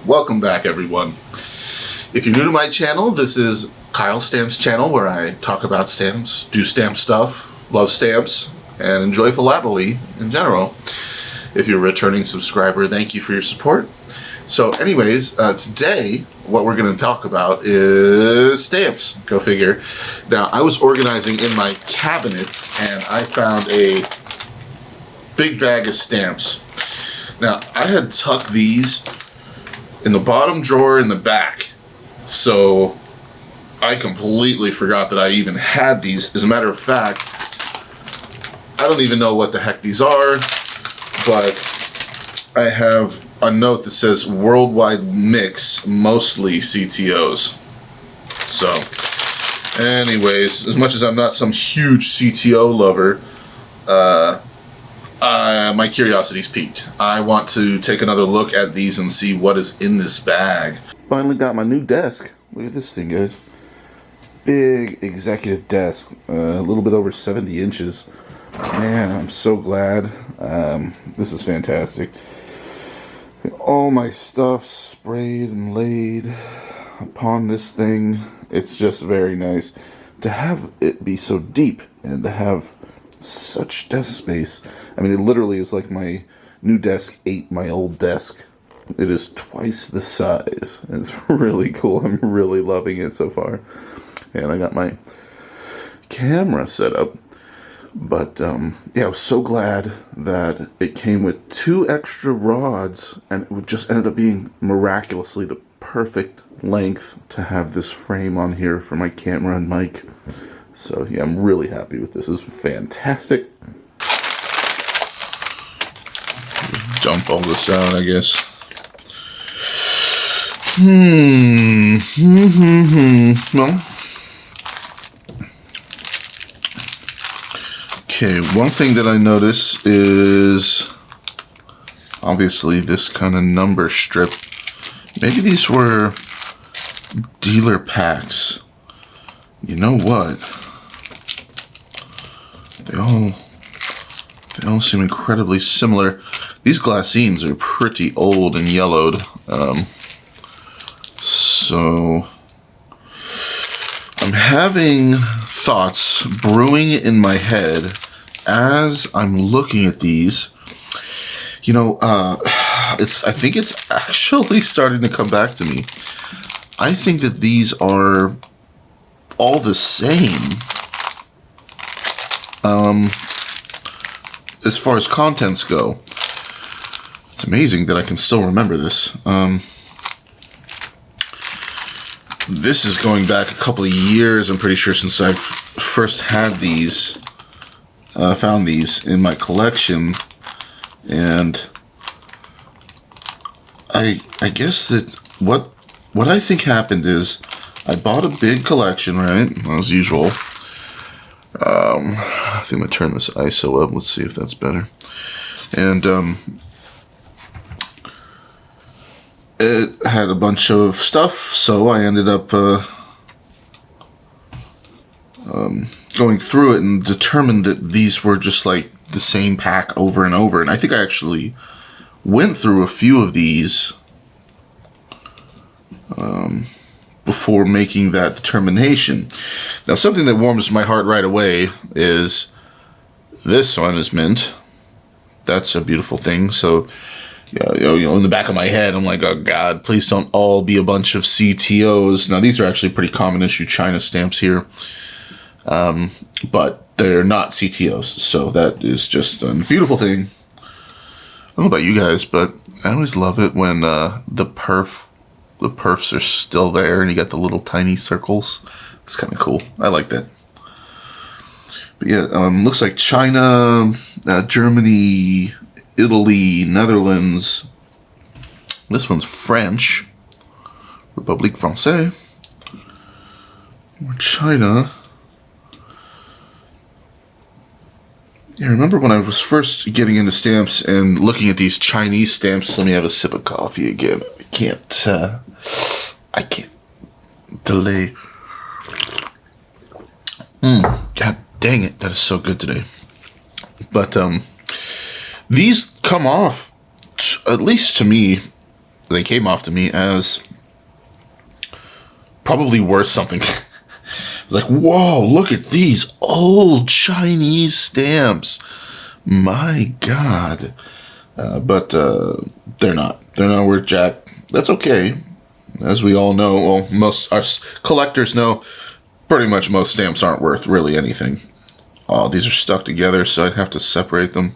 Welcome back, everyone. If you're new to my channel, this is Kyle Stamps channel, where I talk about stamps, do stamp stuff, love stamps, and enjoy philately in general. If you're a returning subscriber, thank you for your support. So anyways, today what we're going to talk about is stamps. Go figure. Now, I was organizing in my cabinets and I found a big bag of stamps. Now, I had tucked these in the bottom drawer in the back, so I completely forgot that I even had these. As a matter of fact, I don't even know what the heck these are, but I have a note that says worldwide mix, mostly CTOs. So anyways, as much as I'm not some huge CTO lover, my curiosity's piqued. I want to take another look at these and see what is in this bag. Finally got my new desk. Look at this thing, guys. Big executive desk, a little bit over 70 inches. Man, I'm so glad. This is fantastic. All my stuff sprayed and laid upon this thing. It's just very nice to have it be so deep and to have such desk space. I mean, it literally is like my new desk ate my old desk. It is twice the size. It's really cool. I'm really loving it so far. And I got my camera set up. But yeah, I was so glad that it came with 2 extra rods, and it just ended up being miraculously the perfect length to have this frame on here for my camera and mic. So yeah, I'm really happy with this. This is fantastic. Dump all this out, I guess. Well. Okay, one thing that I notice is obviously this kind of number strip. Maybe these were dealer packs. You know what? They all seem incredibly similar. These Glassines are pretty old and yellowed. So I'm having thoughts brewing in my head as I'm looking at these. You know, I think it's actually starting to come back to me. I think that these are all the same. As far as contents go. It's amazing that I can still remember this. This is going back a couple of years, I'm pretty sure, since I first had these. Found these in my collection, and I guess that what I think happened is I bought a big collection, right, as usual. I think I'm gonna turn this ISO up. Let's see if that's better. And it had a bunch of stuff, so I ended up going through it and determined that these were just like the same pack over and over. And I think I actually went through a few of these before making that determination. Now, something that warms my heart right away is this one is mint. That's a beautiful thing. So, you know, in the back of my head, I'm like, oh God, please don't all be a bunch of CTOs. Now, these are actually pretty common issue China stamps here. But they're not CTOs, so that is just a beautiful thing. I don't know about you guys, but I always love it when the perfs are still there and you got the little tiny circles. It's kind of cool. I like that. But yeah, looks like China, Germany, Italy, Netherlands. This one's French. République Française. Or China. Yeah, I remember when I was first getting into stamps and looking at these Chinese stamps. Let me have a sip of coffee again. I can't delay. God dang it, that is so good today. But these come off, at least to me, they came off to me as probably worth something. It's like, whoa, look at these old Chinese stamps. My God. But they're not. They're not worth jack. That's okay. As we all know, well, most us collectors know, pretty much most stamps aren't worth really anything. Oh, these are stuck together, so I'd have to separate them.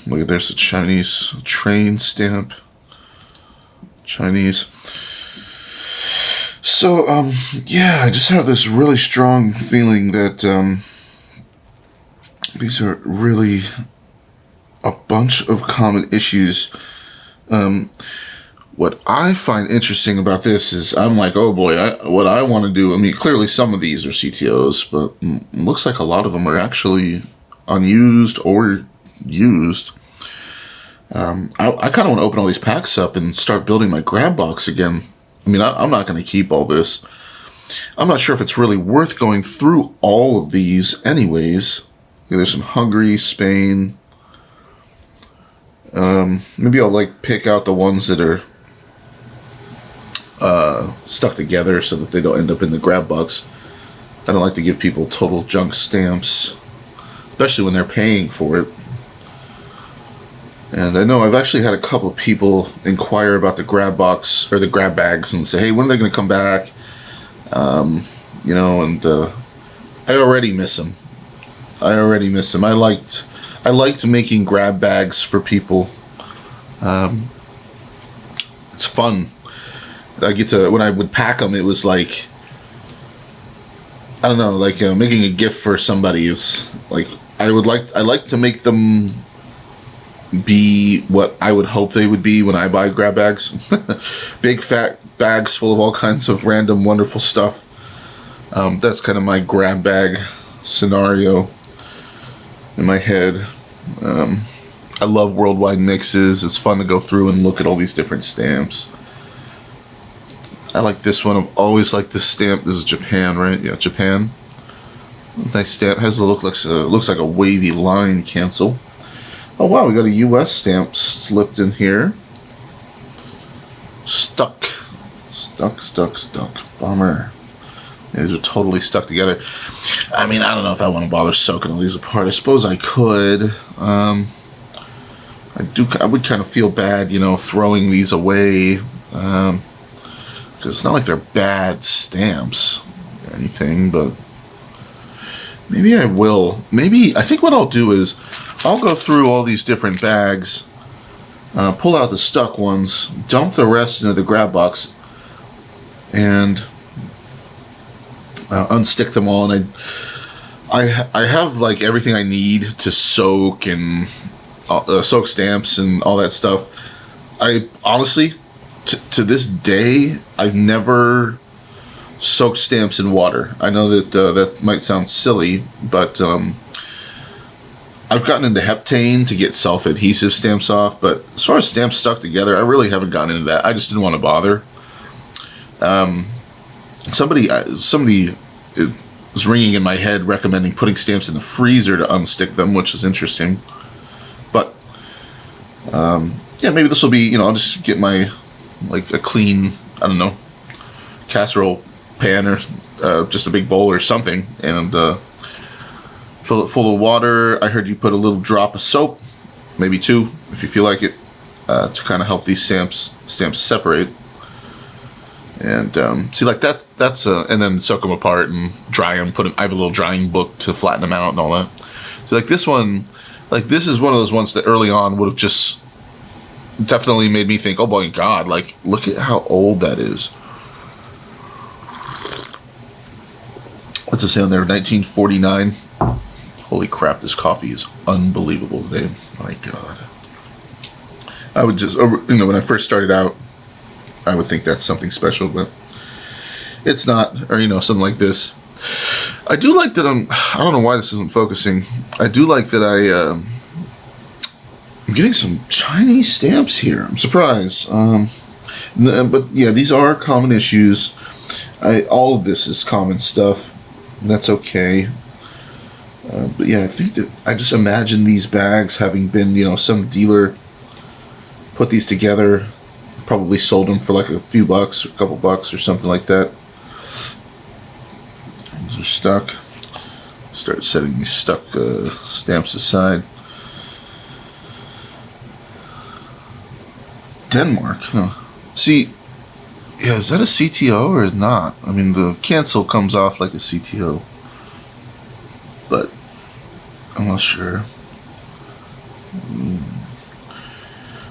Look, there's a Chinese train stamp. Chinese. So, yeah, I just have this really strong feeling that these are really a bunch of common issues. What I find interesting about this is I'm like, oh boy, what I want to do, I mean, clearly some of these are CTOs, but it looks like a lot of them are actually unused or used. I kind of want to open all these packs up and start building my grab box again. I mean, I'm not going to keep all this. I'm not sure if it's really worth going through all of these anyways. There's some Hungary, Spain. Maybe I'll like pick out the ones that are stuck together so that they don't end up in the grab box. I don't like to give people total junk stamps, especially when they're paying for it. And I know I've actually had a couple of people inquire about the grab box or the grab bags and say, hey, when are they going to come back? You know, and I already miss them. I liked making grab bags for people. It's fun. I get to, when I would pack them, it was like, I don't know, like making a gift for somebody is like, I like to make them be what I would hope they would be when I buy grab bags. Big fat bags full of all kinds of random wonderful stuff. That's kind of my grab bag scenario in my head. I love worldwide mixes. It's fun to go through and look at all these different stamps. I like this one. I've always liked this stamp. This is Japan, right? Yeah, Japan. Nice stamp. Has looks like a wavy line cancel. Oh wow, we got a U.S. stamp slipped in here. Stuck. Bummer. Yeah, these are totally stuck together. I mean, I don't know if I want to bother soaking all these apart. I suppose I could. I would kind of feel bad, you know, throwing these away. Because it's not like they're bad stamps or anything, but maybe I will. Maybe, I think what I'll do is I'll go through all these different bags, pull out the stuck ones, dump the rest into the grab box, and unstick them all. And I have like everything I need to soak and soak stamps and all that stuff. I honestly, to this day, I've never soaked stamps in water. I know that that might sound silly, but I've gotten into heptane to get self-adhesive stamps off, but as far as stamps stuck together, I really haven't gotten into that. I just didn't want to bother. Somebody was ringing in my head recommending putting stamps in the freezer to unstick them, which is interesting. But yeah, maybe this will be, you know, I'll just get my, like, a clean, I don't know, casserole pan or just a big bowl or something, and fill it full of water. I heard you put a little drop of soap, maybe 2 if you feel like it, to kind of help these stamps separate. And see, like that's and then soak them apart and dry them. I have a little drying book to flatten them out and all that. So like this one, like this is one of those ones that early on would have just definitely made me think, oh my God, like look at how old that is. What's it say on there? 1949. Holy crap, this coffee is unbelievable today. My God. I would just, you know, when I first started out, I would think that's something special, but it's not, or, you know, something like this. I do like that I don't know why this isn't focusing. I do like that I'm getting some Chinese stamps here. I'm surprised. But yeah, these are common issues. All of this is common stuff. And that's okay. But yeah, I think that I just imagine these bags having been, you know, some dealer put these together. Probably sold them for like a few bucks, or a couple bucks, or something like that. These are stuck. Start setting these stuck stamps aside. Denmark, huh? See, yeah, is that a CTO or not? I mean, the cancel comes off like a CTO, but I'm not sure.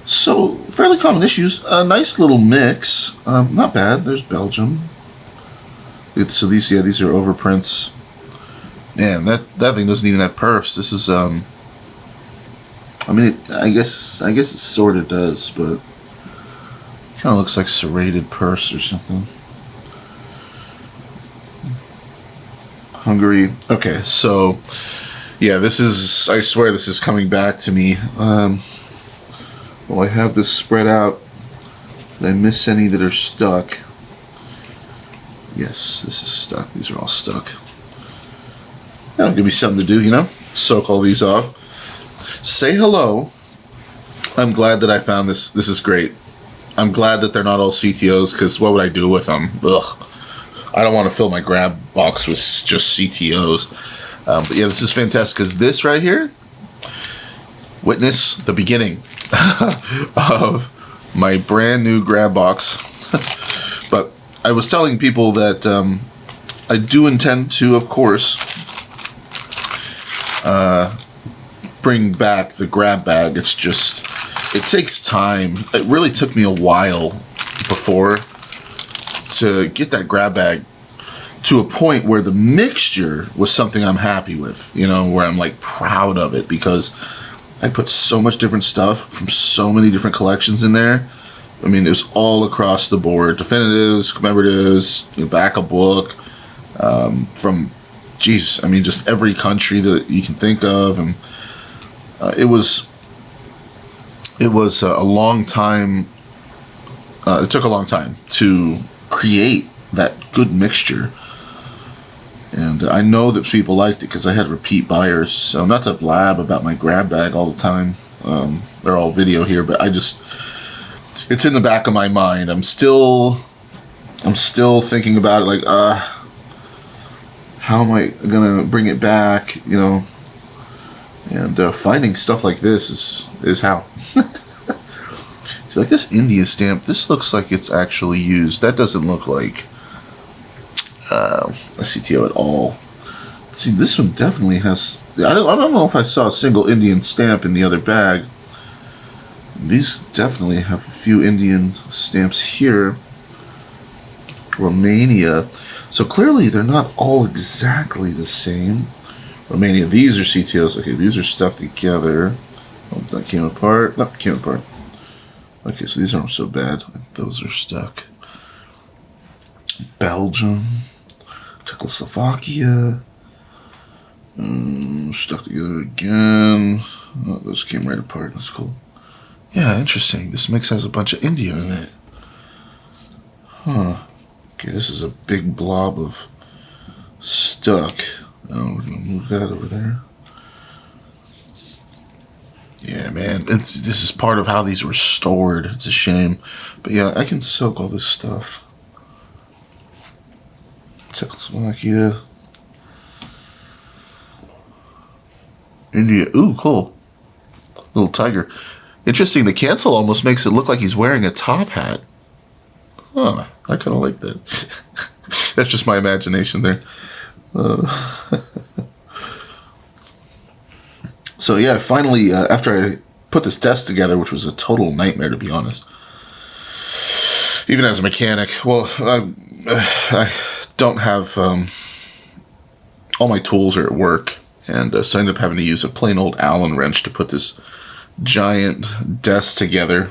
So, fairly common issues. A nice little mix. Not bad. There's Belgium. So these are overprints. Man, that thing doesn't even have perfs. This is I mean, I guess it sort of does, but kind of looks like serrated perfs or something. Hungary. Okay, so yeah, this is. I swear this is coming back to me. Well, I have this spread out. Did I miss any that are stuck? Yes, this is stuck. These are all stuck. That'll give me something to do, you know? Soak all these off. Say hello. I'm glad that I found this. This is great. I'm glad that they're not all CTOs, because what would I do with them? Ugh. I don't want to fill my grab box with just CTOs. But yeah, this is fantastic, because this right here, witness the beginning of my brand new grab box. But I was telling people that I do intend to, of course, bring back the grab bag. It's just, it takes time. It really took me a while before to get that grab bag to a point where the mixture was something I'm happy with, you know, where I'm like proud of it, because I put so much different stuff from so many different collections in there. I mean, it was all across the board. Definitives, commemoratives, you know, back a book, from, geez, I mean, just every country that you can think of. And it was a long time. It took a long time to create that good mixture. And I know that people liked it because I had repeat buyers. So not to blab about my grab bag all the time. They're all video here, but it's in the back of my mind. I'm still thinking about it, like, how am I gonna bring it back, you know? And finding stuff like this is how. See, like this India stamp, this looks like it's actually used. That doesn't look like a CTO at all. See, this one definitely has. I don't know if I saw a single Indian stamp in the other bag. These definitely have a few Indian stamps here. Romania. So clearly they're not all exactly the same. Romania. These are CTOs. Okay, these are stuck together. Oh, that came apart. No, came apart. Okay, so these aren't so bad. Those are stuck. Belgium. Czechoslovakia. Stuck together again. Oh, those came right apart. That's cool. Yeah, interesting. This mix has a bunch of India in it. Huh. Okay, this is a big blob of stuck. Oh, we're going to move that over there. Yeah, man. This is part of how these were stored. It's a shame. But yeah, I can soak all this stuff. Czechoslovakia. India. Ooh, cool. Little tiger. Interesting, the cancel almost makes it look like he's wearing a top hat. Huh, I kind of like that. That's just my imagination there. So yeah, finally, after I put this desk together, which was a total nightmare to be honest, even as a mechanic, well, I don't have, all my tools are at work, and so I ended up having to use a plain old Allen wrench to put this giant desk together.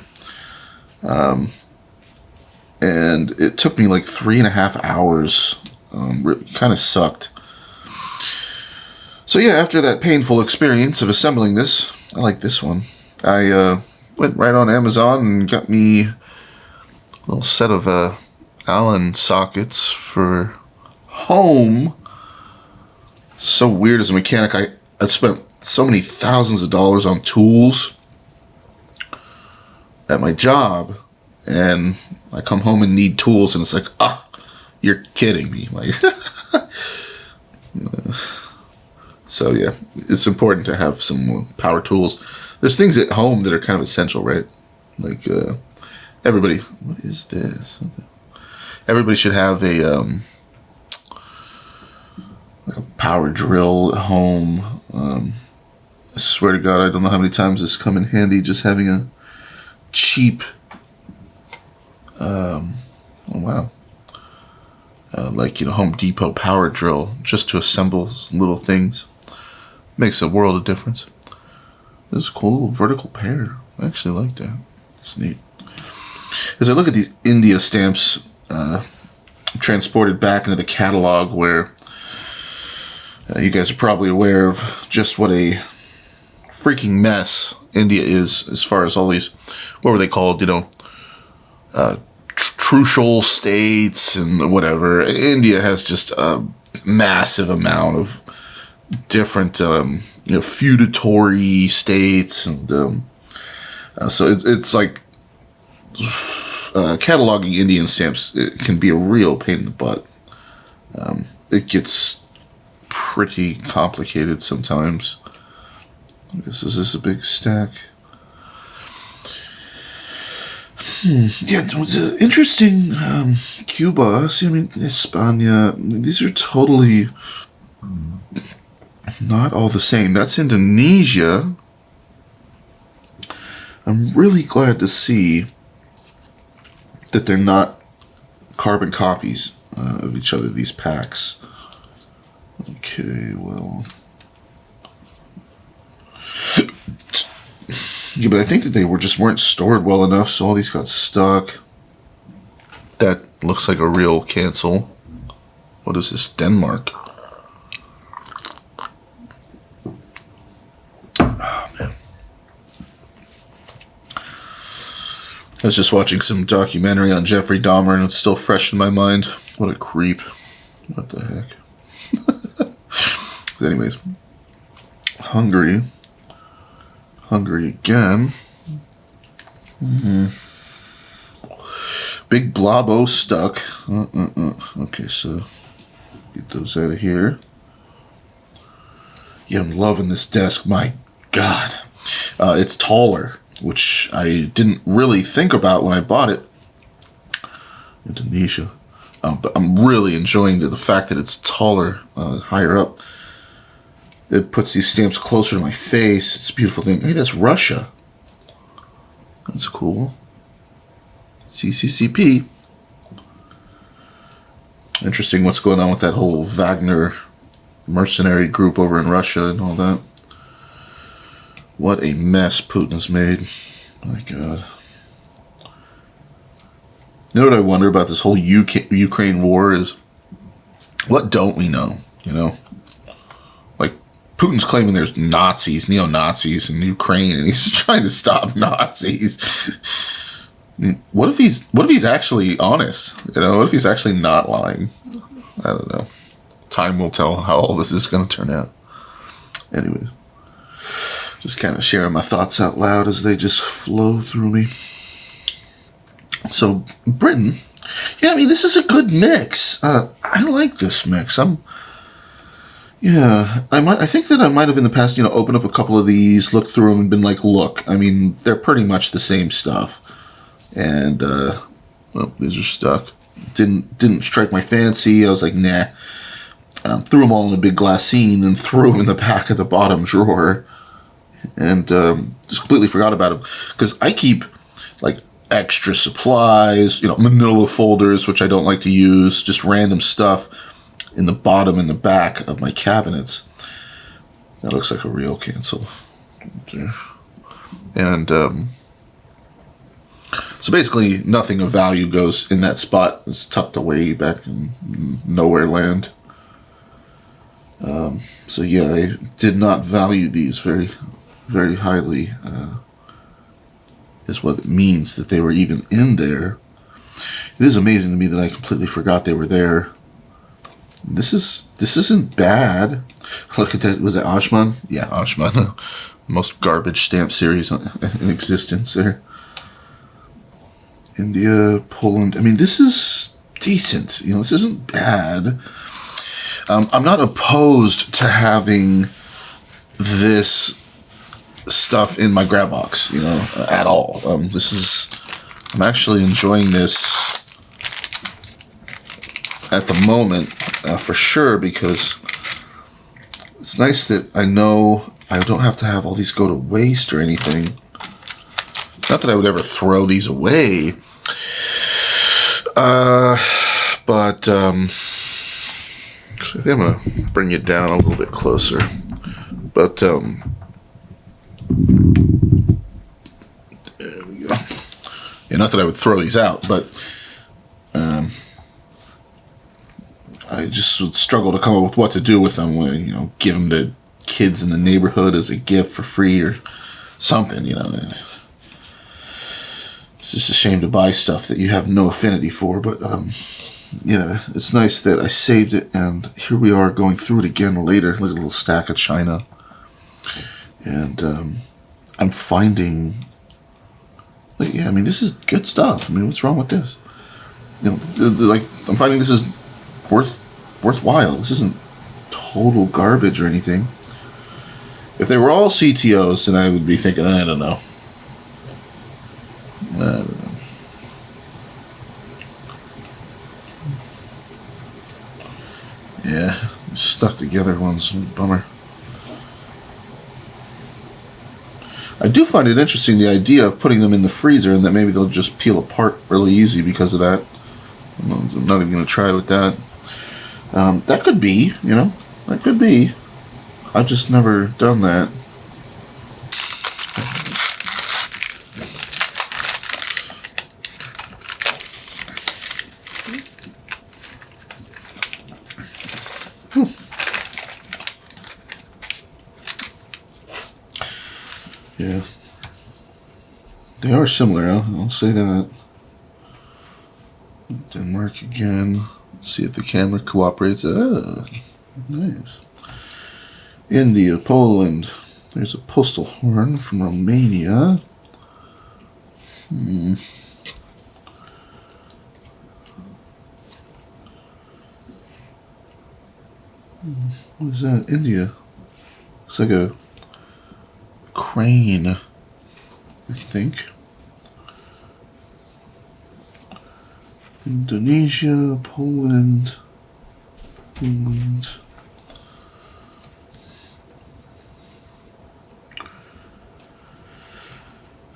And it took me like 3.5 hours. Kind of sucked. So yeah, after that painful experience of assembling this, I like this one. I went right on Amazon and got me a little set of Allen sockets for home. So weird as a mechanic. I spent so many thousands of dollars on tools. at my job, and I come home and need tools, and it's like, you're kidding me. Like, so yeah, it's important to have some power tools. There's things at home that are kind of essential, right? Like, everybody, what is this? Everybody should have like a power drill at home. I swear to God, I don't know how many times this come in handy, just having a cheap, like, Home Depot power drill, just to assemble little things. Makes a world of difference. This is a cool little vertical pair. I actually like that. It's neat. As I look at these India stamps transported back into the catalog, where you guys are probably aware of just what a freaking mess India is as far as all these, what were they called, trucial states and whatever. India has just a massive amount of different, feudatory states, and so it's like cataloging Indian stamps. It can be a real pain in the butt. It gets pretty complicated sometimes. Is this a big stack? Yeah, it was interesting. Cuba, España, these are totally not all the same. That's Indonesia. I'm really glad to see that they're not carbon copies of each other, these packs. Okay, well. Yeah, but I think that they weren't stored well enough, so all these got stuck. That looks like a real cancel. What is this? Denmark. Oh, man. I was just watching some documentary on Jeffrey Dahmer, and it's still fresh in my mind. What a creep. What the heck? Anyways. Hungary again. Big Blobo stuck. Okay, so get those out of here. Yeah, I'm loving this desk. My God. It's taller, which I didn't really think about when I bought it. Indonesia. But I'm really enjoying the fact that it's taller, higher up. It puts these stamps closer to my face. It's a beautiful thing. Hey, that's Russia. That's cool. CCCP. Interesting what's going on with that whole Wagner mercenary group over in Russia and all that. What a mess Putin has made. My God. You know what I wonder about this whole Ukraine war is, what don't we know, Like, Putin's claiming there's Nazis, neo-Nazis in Ukraine, and he's trying to stop Nazis. What if he's actually honest? What if he's actually not lying? I don't know. Time will tell how all this is going to turn out. Anyways, just kind of sharing my thoughts out loud as they just flow through me. So, Britain, yeah, this is a good mix. I like this mix. I think that I might have in the past, opened up a couple of these, looked through them, and been like, look, they're pretty much the same stuff. And, these are stuck. Didn't strike my fancy. I was like, nah. Threw them all in a big glassine and threw them in the back of the bottom drawer. And just completely forgot about them. Because I keep, like, extra supplies, manila folders, which I don't like to use, just random stuff in the bottom and the back of my cabinets. That looks like a real cancel. And so basically nothing of value goes in that spot. It's tucked away back in nowhere land. So yeah, I did not value these very, very highly. Is what it means that they were even in there. It is amazing to me that I completely forgot they were there. This isn't bad. Look at that. Was it Ashman? Yeah, Ashman. Most garbage stamp series in existence there. India, Poland. I mean, this is decent. You know, this isn't bad. I'm not opposed to having this stuff in my grab box, you know, at all. I'm actually enjoying this at the moment, for sure, because it's nice that I know I don't have to have all these go to waste or anything. Not that I would ever throw these away, but I think I'm gonna bring it down a little bit closer. But there we go. Yeah, not that I would throw these out, but I just would struggle to come up with what to do with them. When, you know, give them to kids in the neighborhood as a gift for free or something. You know, it's just a shame to buy stuff that you have no affinity for. But yeah, it's nice that I saved it, and here we are going through it again later. Look at a little stack of china, and I'm finding, like, yeah, I mean, this is good stuff. I mean, what's wrong with this? You know, like, I'm finding this is worthwhile. This isn't total garbage or anything. If they were all CTOs, then I would be thinking, I don't know. Yeah, stuck together one's a bummer. I do find it interesting, the idea of putting them in the freezer and that maybe they'll just peel apart really easy because of that. I'm not even going to try with that. That could be, you know, that could be. I've just never done that. Yeah. They are similar, I'll say that. Denmark again. Let's see if the camera cooperates. Ah, nice. India, Poland. There's a postal horn from Romania. What is that? India. Looks like a crane, I think. Indonesia, Poland,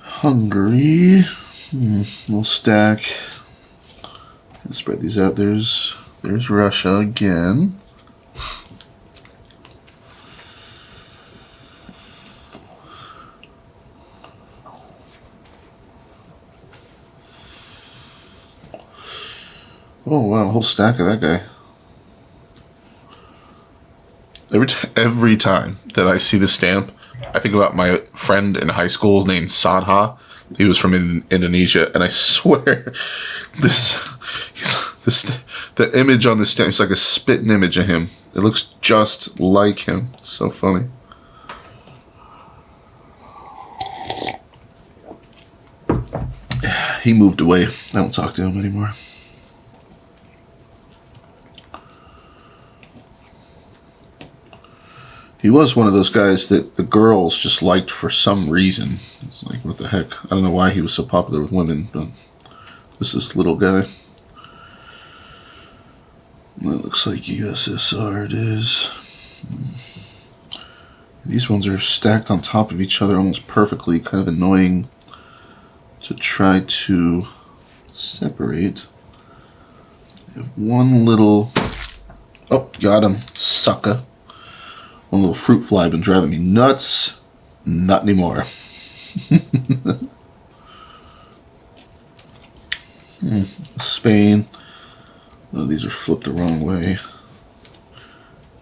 Hungary. Little stack. Let's spread these out. There's Russia again. Oh wow, a whole stack of that guy. Every time that I see the stamp, I think about my friend in high school named Sadha. He was from Indonesia, and I swear, the image on the stamp, it's like a spitting image of him. It looks just like him. It's so funny. He moved away. I don't talk to him anymore. He was one of those guys that the girls just liked for some reason. It's like, what the heck? I don't know why he was so popular with women, but this little guy. That looks like USSR, it is. These ones are stacked on top of each other almost perfectly, kind of annoying to try to separate. I have one little... Oh, got him, sucker. One little fruit fly been driving me nuts. Not anymore. Spain. Oh, these are flipped the wrong way.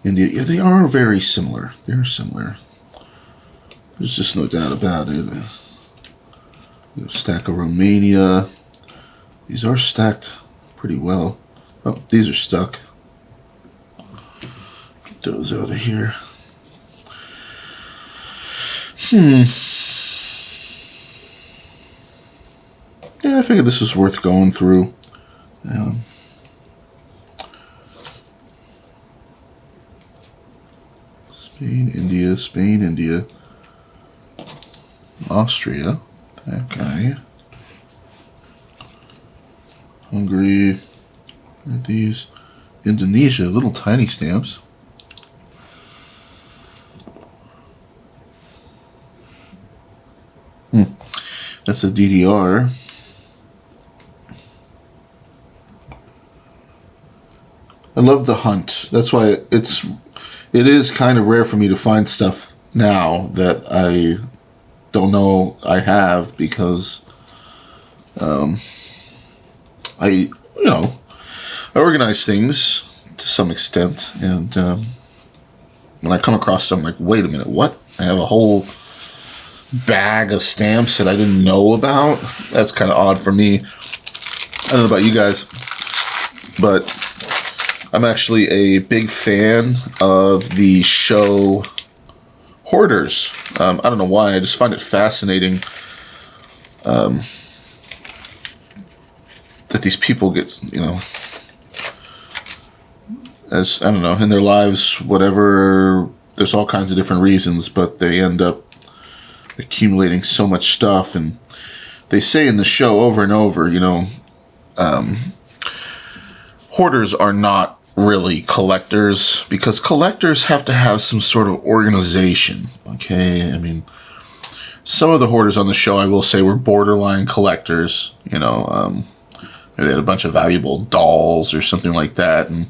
India. Yeah, they are very similar. They're similar. There's just no doubt about it. A stack of Romania. These are stacked pretty well. Oh, these are stuck. Get those out of here. Yeah, figured this was worth going through. Spain, India, Austria, that guy, Hungary, these, Indonesia, little tiny stamps. That's a DDR. I love the hunt. That's why it is kind of rare for me to find stuff now that I don't know I have, because I organize things to some extent, and when I come across them, I'm like, wait a minute, what? I have a whole bag of stamps that I didn't know about? That's kind of odd for me. I don't know about you guys, but I'm actually a big fan of the show Hoarders. I don't know why, I just find it fascinating that these people get, as, I don't know, in their lives, whatever, there's all kinds of different reasons, but they end up accumulating so much stuff. And they say in the show over and over, hoarders are not really collectors, because collectors have to have some sort of organization. Okay, I mean, some of the hoarders on the show, I will say, were borderline collectors. They had a bunch of valuable dolls or something like that, and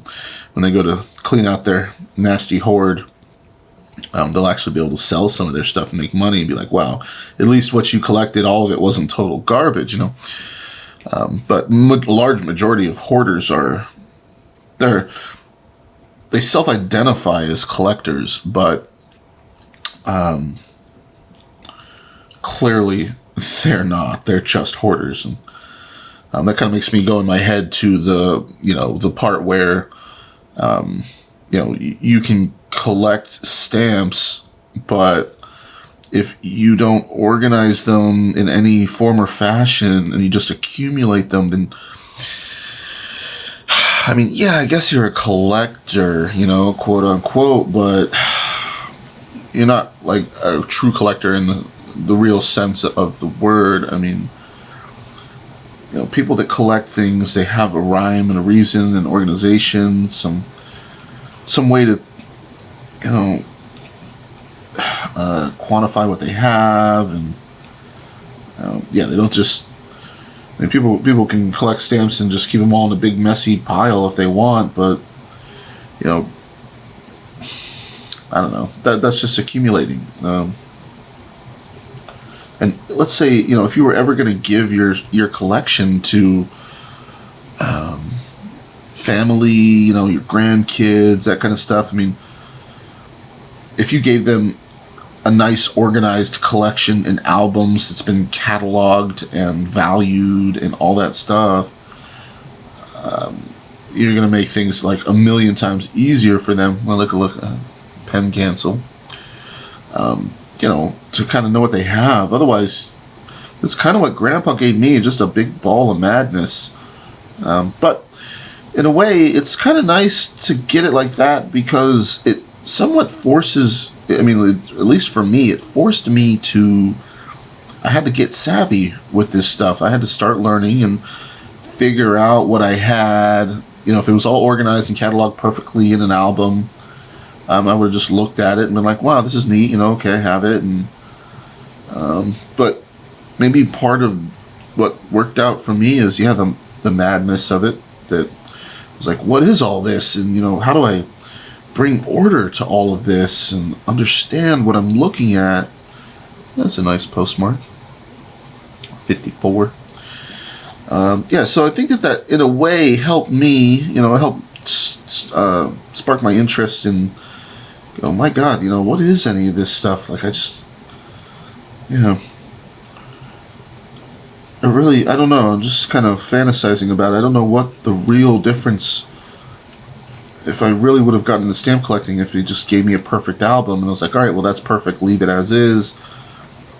when they go to clean out their nasty hoard, they'll actually be able to sell some of their stuff and make money and be like, wow, at least what you collected, all of it wasn't total garbage, But large majority of hoarders they self-identify as collectors, but clearly they're not. They're just hoarders. And that kind of makes me go in my head to the part where you can collect stamps, but if you don't organize them in any form or fashion and you just accumulate them, then I guess you're a collector, quote unquote, but you're not like a true collector in the real sense of the word. People that collect things, they have a rhyme and a reason, an organization, some way to, quantify what they have, and they don't just. People can collect stamps and just keep them all in a big messy pile if they want, but I don't know. That's just accumulating. And let's say if you were ever going to give your collection to family, your grandkids, that kind of stuff. If you gave them a nice organized collection in albums that's been cataloged and valued and all that stuff, you're going to make things like a million times easier for them. Well, look, pen cancel. To kind of know what they have. Otherwise, it's kind of what Grandpa gave me, just a big ball of madness. But in a way, it's kind of nice to get it like that, because it somewhat forces, at least for me, it forced me to, I had to get savvy with this stuff. I had to start learning and figure out what I had. If it was all organized and cataloged perfectly in an album, I would have just looked at it and been like, wow, this is neat, okay, I have it. And but maybe part of what worked out for me is, the madness of it, that was like, what is all this? And, how do I bring order to all of this and understand what I'm looking at? That's a nice postmark. 54. So I think that in a way helped me, helped spark my interest in, oh my God, what is any of this stuff? Like, I don't know, I'm just kind of fantasizing about it. I don't know what the real difference, if I really would have gotten into stamp collecting, if he just gave me a perfect album and I was like, all right, well, that's perfect, leave it as is.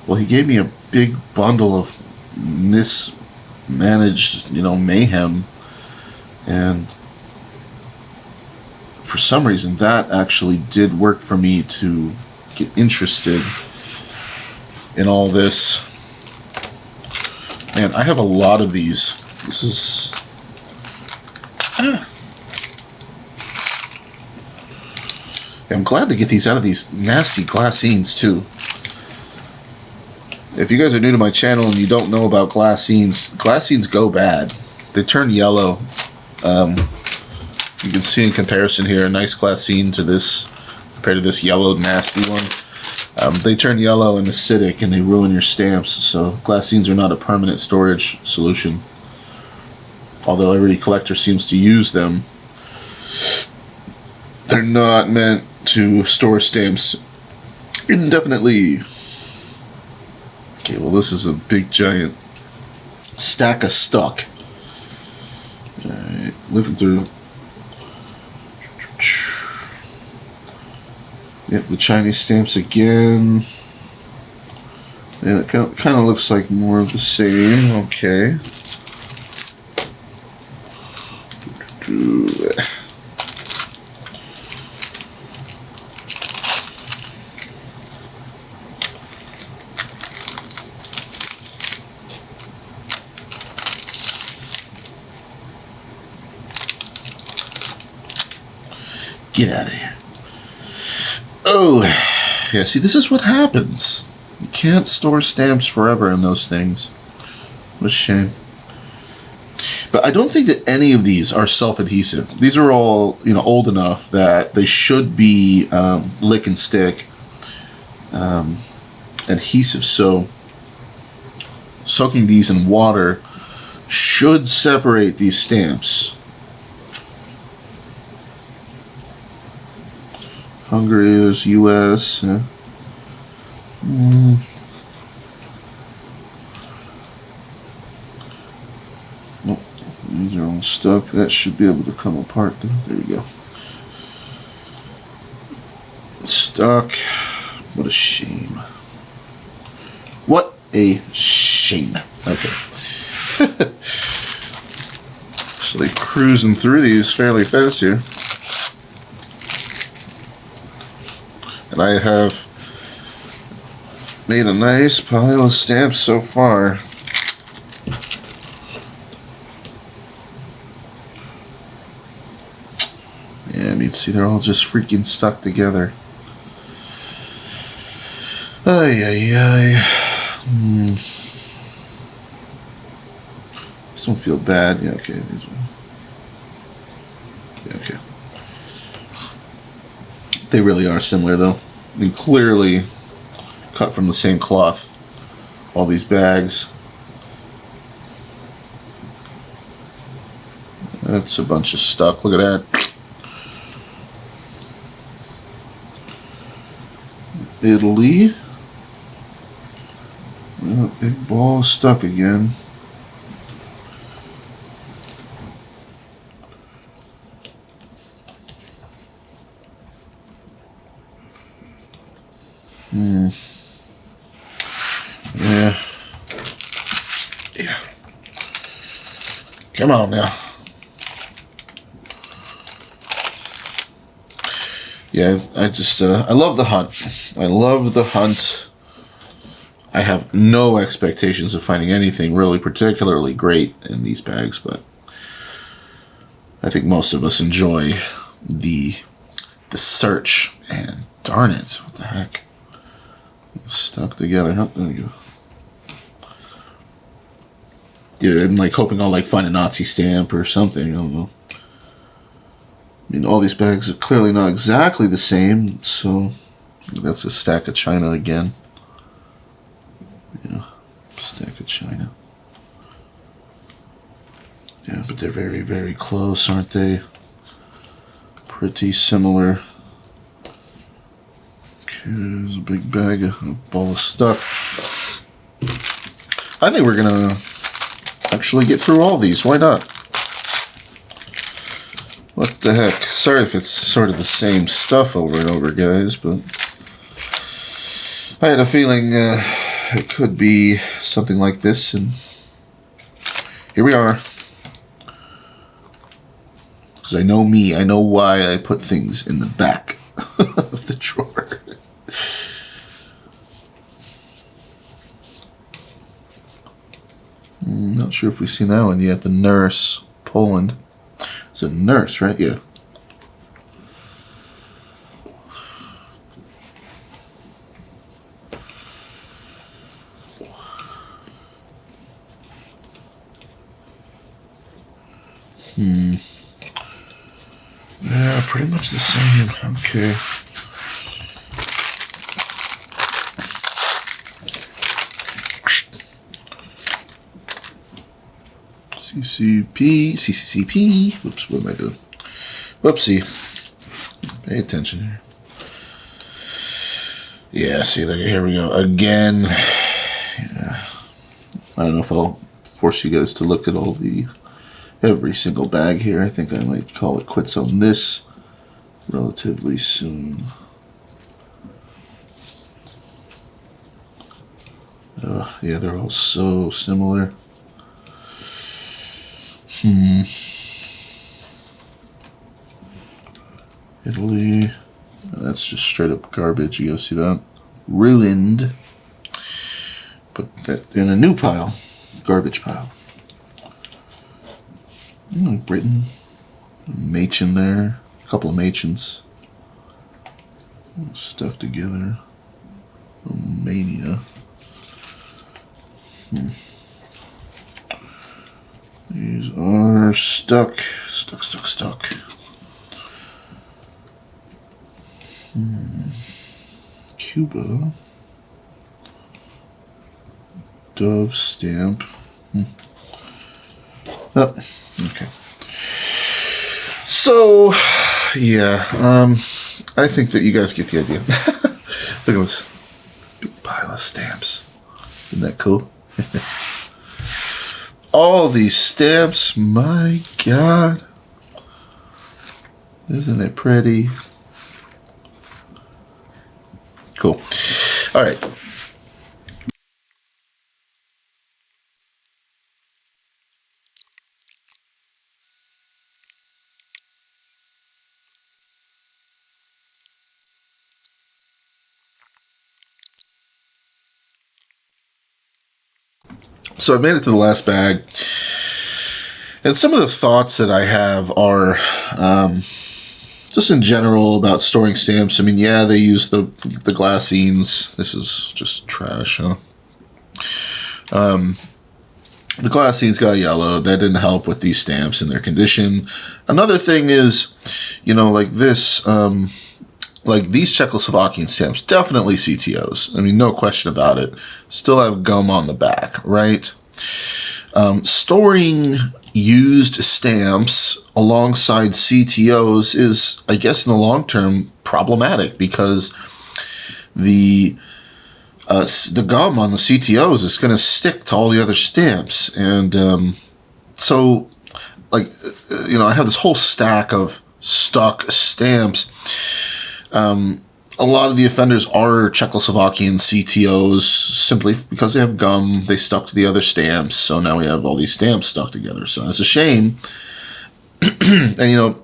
Well, he gave me a big bundle of managed, mayhem. And for some reason, that actually did work for me to get interested in all this. Man, I have a lot of these. This is... I'm glad to get these out of these nasty Glassines, too. If you guys are new to my channel and you don't know about Glassines go bad. They turn yellow. You can see in comparison here, a nice Glassine to this, compared to this yellow nasty one. They turn yellow and acidic and they ruin your stamps, so Glassines are not a permanent storage solution. Although every collector seems to use them, they're not meant to store stamps indefinitely. Okay, well this is a big giant stack of stuck. Alright, looking through. Yep, the Chinese stamps again. Yeah, it kind of looks like more of the same. Okay. Get out of here. Oh, yeah, see, this is what happens. You can't store stamps forever in those things. What a shame. But I don't think that any of these are self-adhesive. These are all, old enough that they should be lick and stick adhesive. So soaking these in water should separate these stamps. Hungary, there's U.S. Nope, these are all stuck. That should be able to come apart. There we go. Stuck. What a shame. What a shame. Okay. Actually cruising through these fairly fast here. And I have made a nice pile of stamps so far. Yeah, I mean, see, they're all just freaking stuck together. Ay, ay, ay. Just don't feel bad. Yeah, okay. Yeah, okay. They really are similar, though. I mean, clearly cut from the same cloth. All these bags. That's a bunch of stuck. Look at that. Italy. Oh, big ball stuck again. Yeah. Yeah. Come on now. Yeah, I just, I love the hunt. I love the hunt. I have no expectations of finding anything really particularly great in these bags, but I think most of us enjoy the search. And darn it, what the heck? Stuck together. Oh, there we go. Yeah, I'm like hoping I'll find a Nazi stamp or something. I don't know. I mean, all these bags are clearly not exactly the same, so that's a stack of China again. Yeah, stack of China. Yeah, but they're very, very close, aren't they? Pretty similar. Okay, there's a big bag, a ball of stuff. I think we're gonna actually get through all these. Why not? What the heck? Sorry if it's sort of the same stuff over and over, guys, but I had a feeling it could be something like this, and here we are. Because I know me, I know why I put things in the back of the drawer. Not sure if we've seen that one yet. The Nurse, Poland. It's a nurse, right? Yeah. Yeah, pretty much the same. Okay. CCCP. Whoops, what am I doing? Whoopsie. Pay attention here. Yeah, see, there, here we go. Again. Yeah. I don't know if I'll force you guys to look at every single bag here. I think I might call it quits on this relatively soon. Yeah, they're all so similar. Italy. That's just straight up garbage. You guys see that? Ruined. Put that in a new pile. Garbage pile. Britain. Machen there. A couple of Machens. Stuck together. Romania. These are stuck. Stuck. Cuba. Dove stamp. Oh, okay. So, yeah, I think that you guys get the idea. Look at this big pile of stamps. Isn't that cool? All these stamps, my God. Isn't it pretty? Cool. All right. So I've made it to the last bag. And some of the thoughts that I have are just in general about storing stamps. I mean, yeah, they use the Glassines. This is just trash, huh? The Glassines got yellow. That didn't help with these stamps and their condition. Another thing is, like this, like these Czechoslovakian stamps, definitely CTOs. I mean, no question about it. Still have gum on the back, right? Storing used stamps alongside CTOs is, I guess, in the long term problematic because the gum on the CTOs is going to stick to all the other stamps, and so like I have this whole stack of stuck stamps. A lot of the offenders are Czechoslovakian CTOs simply because they have gum. They stuck to the other stamps, so now we have all these stamps stuck together. So it's a shame. And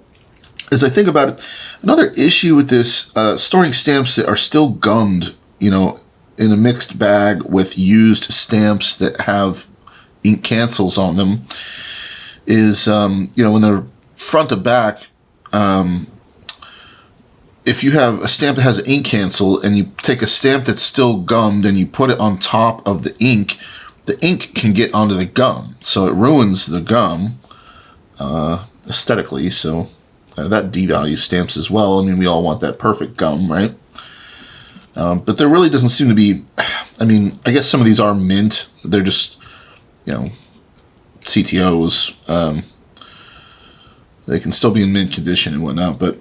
as I think about it, another issue with this storing stamps that are still gummed, in a mixed bag with used stamps that have ink cancels on them, is when they're front to back. If you have a stamp that has an ink cancel and you take a stamp that's still gummed and you put it on top of the ink can get onto the gum. So it ruins the gum aesthetically. So that devalues stamps as well. I mean, we all want that perfect gum, right? But there really doesn't seem to be, I mean, I guess some of these are mint. They're just, CTOs. They can still be in mint condition and whatnot, but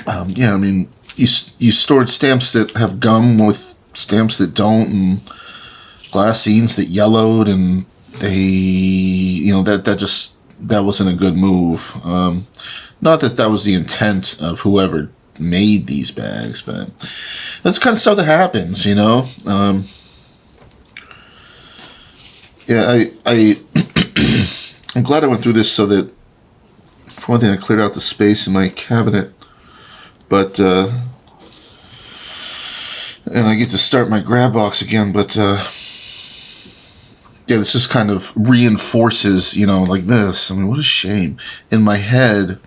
I mean, you stored stamps that have gum with stamps that don't, and Glassines that yellowed, and they, that wasn't a good move. Not that was the intent of whoever made these bags, but that's the kind of stuff that happens, Yeah, I I'm glad I went through this so that, for one thing, I cleared out the space in my cabinet. But, and I get to start my grab box again, but, yeah, this just kind of reinforces, you know, like this. I mean, what a shame. In my head,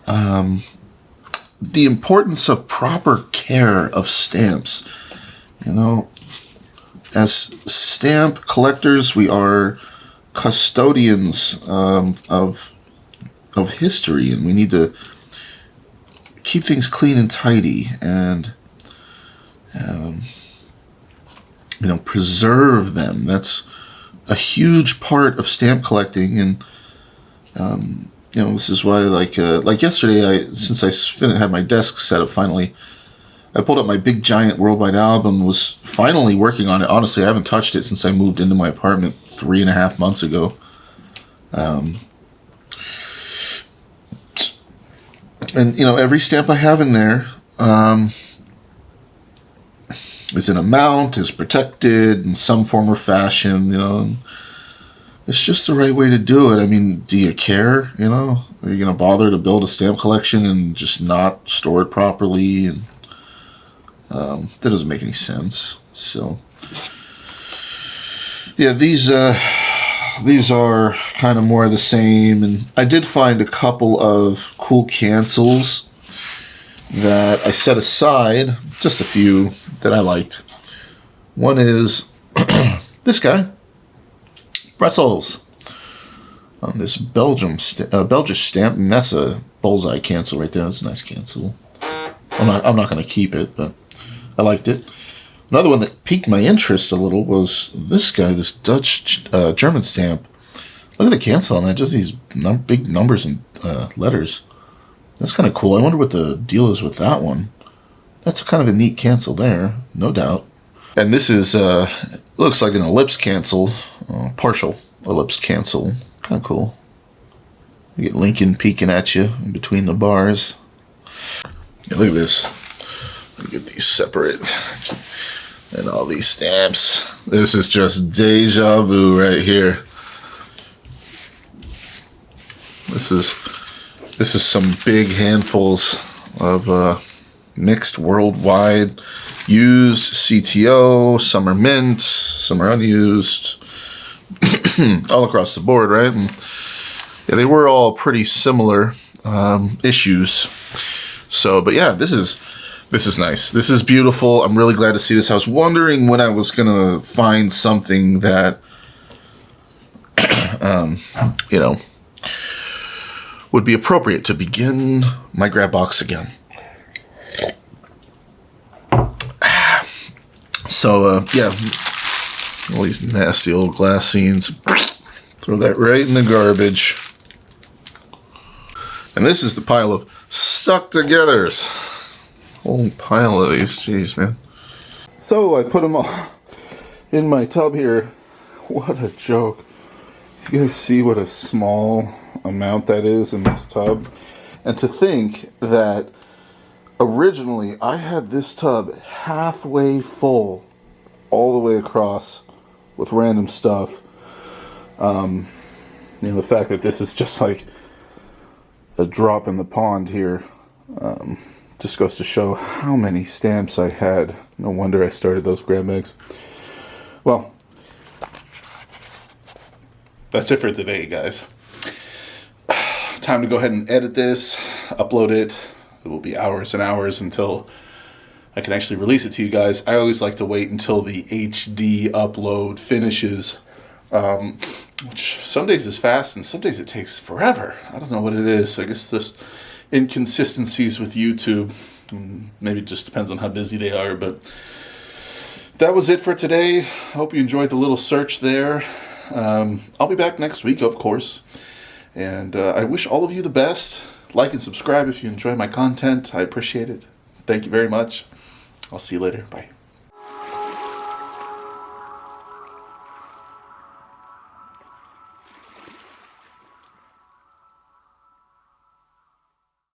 the importance of proper care of stamps. You know, as stamp collectors, we are custodians of history, and we need to keep things clean and tidy, and you know, preserve them. That's a huge part of stamp collecting, and you know, this is why, like yesterday, since I had my desk set up finally, I pulled up my big giant worldwide album, was finally working on it. Honestly, I haven't touched it since I moved into my apartment 3.5 months ago. And, you know, every stamp I have in there is in a mount, is protected in some form or fashion, you know. And it's just the right way to do it. I mean, do you care, you know? Are you going to bother to build a stamp collection and just not store it properly? And that doesn't make any sense. So, yeah, these are kind of more of the same, and I did find a couple of cool cancels that I set aside, just a few that I liked. One is this guy, pretzels, on this Belgish stamp, and that's a bullseye cancel right there. That's a nice cancel. I'm not going to keep it, but I liked it. Another one that piqued my interest a little was this guy, this Dutch German stamp. Look at the cancel on that, just these big numbers and letters. That's kind of cool. I wonder what the deal is with that one. That's kind of a neat cancel there, no doubt. And this is, looks like an ellipse cancel, partial ellipse cancel. Kind of cool. You get Lincoln peeking at you in between the bars. Yeah, look at this. Let me get these separate. And all these stamps. This is just deja vu right here. This is some big handfuls of mixed worldwide used CTO. Some are mint, some are unused, all across the board, right? And yeah, they were all pretty similar issues. So, but yeah, this is nice. This is beautiful. I'm really glad to see this. I was wondering when I was gonna find something that, you know, would be appropriate to begin my grab box again. So, yeah, all these nasty old Glassines. Throw that right in the garbage. And this is the pile of stuck-togethers. Whole pile of these. Jeez, man. So, I put them all in my tub here. What a joke. You guys see what a small amount that is in this tub? And to think that originally I had this tub halfway full all the way across with random stuff. You know, the fact that this is just like a drop in the pond here just goes to show how many stamps I had. No wonder I started those grab bags. Well, that's it for today, guys. Time to go ahead and edit this, upload it. It will be hours and hours until I can actually release it to you guys. I always like to wait until the HD upload finishes, which some days is fast and some days it takes forever. I don't know what it is. I guess there's inconsistencies with YouTube. Maybe it just depends on how busy they are, but that was it for today. I hope you enjoyed the little search there. I'll be back next week, of course. And I wish all of you the best. Like and subscribe if you enjoy my content. I appreciate it. Thank you very much. I'll see you later. Bye.